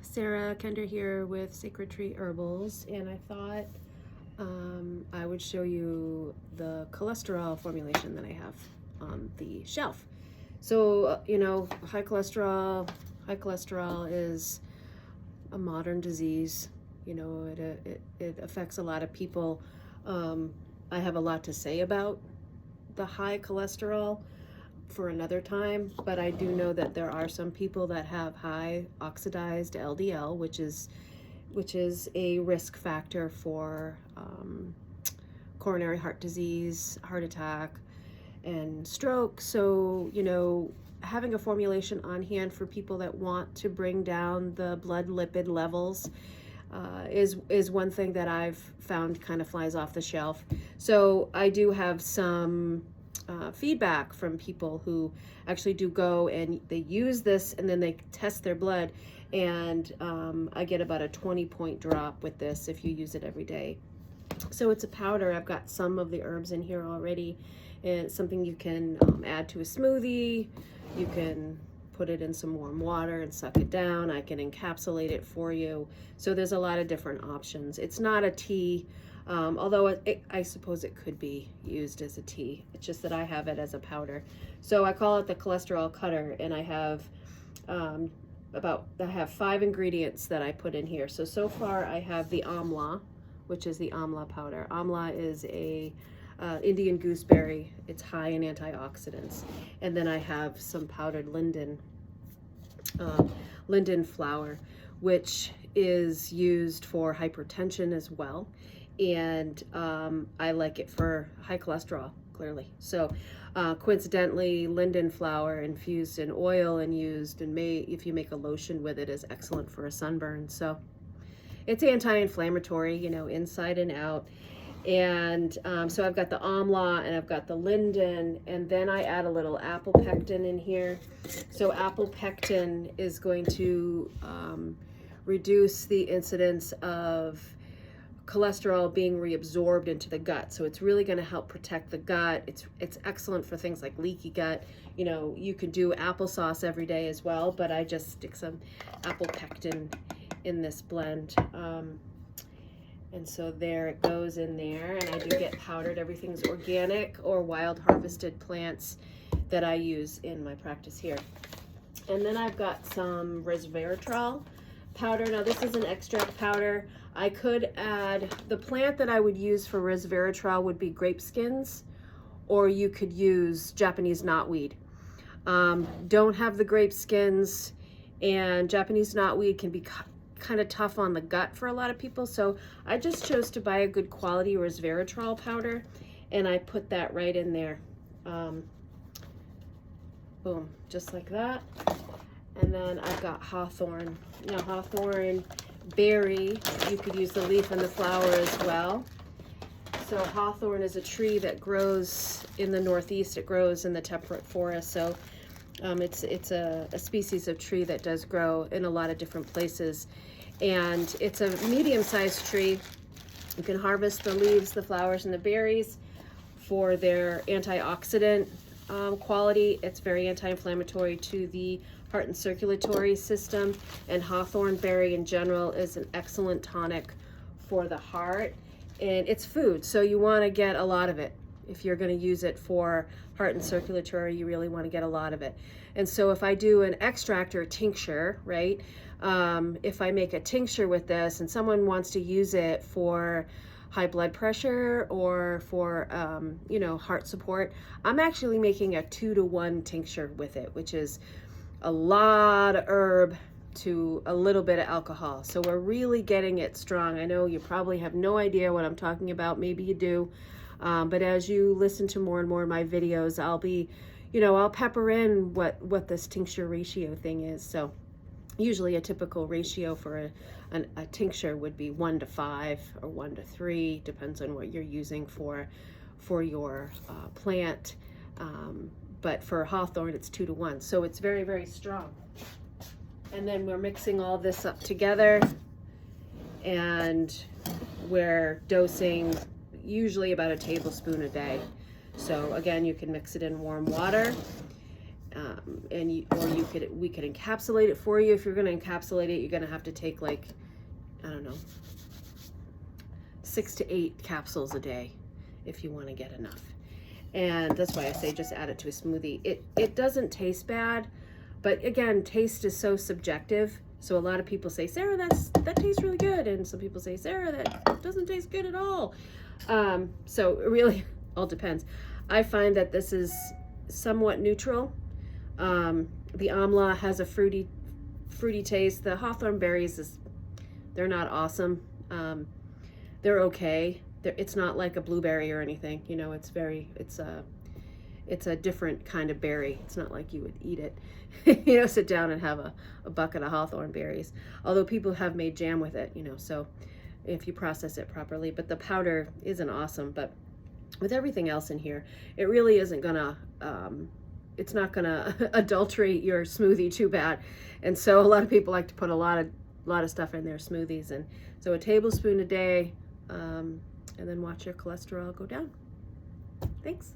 Sara Kender here with Sacred Tree Herbals, and I thought I would show you the cholesterol formulation that I have on the shelf. So, high cholesterol is a modern disease. It affects a lot of people. I have a lot to say about the high cholesterol for another time, but I do know that there are some people that have high oxidized LDL, which is a risk factor for coronary heart disease, heart attack, and stroke. So, having a formulation on hand for people that want to bring down the blood lipid levels is one thing that I've found kind of flies off the shelf. So I do have some feedback from people who actually do go and they use this and then they test their blood, and I get about a 20-point drop with this if you use it every day. So it's a powder. I've got some of the herbs in here already, and it's something you can add to a smoothie. You can put it in some warm water and suck it down. I can encapsulate it for you. So there's a lot of different options. It's not a tea. Although I suppose it could be used as a tea. It's just that I have it as a powder. So I call it the cholesterol cutter, and I have I have 5 ingredients that I put in here. So far I have the amla, which is the amla powder. Amla is a Indian gooseberry. It's high in antioxidants. And then I have some powdered linden flower, which is used for hypertension as well. And I like it for high cholesterol, clearly. So coincidentally, linden flower infused in oil and used, and if you make a lotion with it, is excellent for a sunburn. So it's anti-inflammatory, inside and out. And so I've got the amla and I've got the linden, and then I add a little apple pectin in here. So apple pectin is going to reduce the incidence of cholesterol being reabsorbed into the gut. So it's really going to help protect the gut. It's excellent for things like leaky gut. You could do applesauce every day as well, but I just stick some apple pectin in this blend. And so there it goes in there, and I do get powdered. Everything's organic or wild harvested plants that I use in my practice here. And then I've got some resveratrol powder. Now this is an extract powder. I could add, the plant that I would use for resveratrol would be grape skins, or you could use Japanese knotweed. Don't have the grape skins, and Japanese knotweed can be kind of tough on the gut for a lot of people. So I just chose to buy a good quality resveratrol powder, and I put that right in there. Boom, just like that. And then I've got hawthorn. Now hawthorn berry, you could use the leaf and the flower as well. So hawthorn is a tree that grows in the Northeast. It grows in the temperate forest. So it's a species of tree that does grow in a lot of different places. And it's a medium-sized tree. You can harvest the leaves, the flowers, and the berries for their antioxidant quality. It's very anti-inflammatory to the heart and circulatory system, and hawthorn berry in general is an excellent tonic for the heart, and it's food, so you want to get a lot of it. If you're going to use it for heart and circulatory, you really want to get a lot of it. And so if I do an extract or a tincture, right, if I make a tincture with this and someone wants to use it for high blood pressure or for heart support, I'm actually making a 2-to-1 tincture with it, which is a lot of herb to a little bit of alcohol. So we're really getting it strong. I know you probably have no idea what I'm talking about. Maybe you do. But as you listen to more and more of my videos, I'll be, I'll pepper in what this tincture ratio thing is. So usually a typical ratio for a tincture would be 1-to-5 or 1-to-3, depends on what you're using for your plant. But for hawthorn, it's 2-to-1. So it's very, very strong. And then we're mixing all this up together, and we're dosing usually about a tablespoon a day. So again, you can mix it in warm water. we could encapsulate it for you. If you're going to encapsulate it, you're going to have to take like, I don't know, 6 to 8 capsules a day if you want to get enough. And that's why I say just add it to a smoothie. It doesn't taste bad, but again, taste is so subjective. So a lot of people say, Sarah, that tastes really good, and some people say, Sarah, that doesn't taste good at all. So it really all depends. I find that this is somewhat neutral. The amla has a fruity taste. The hawthorn berries they're not awesome. They're okay. It's not like a blueberry or anything. You know, it's a different kind of berry. It's not like you would eat it. You know, sit down and have a bucket of hawthorn berries. Although people have made jam with it, you know, so if you process it properly. But the powder isn't awesome. But with everything else in here, it really isn't gonna, it's not gonna adulterate your smoothie too bad. And so a lot of people like to put a lot of stuff in their smoothies. And so a tablespoon a day, and then watch your cholesterol go down. Thanks.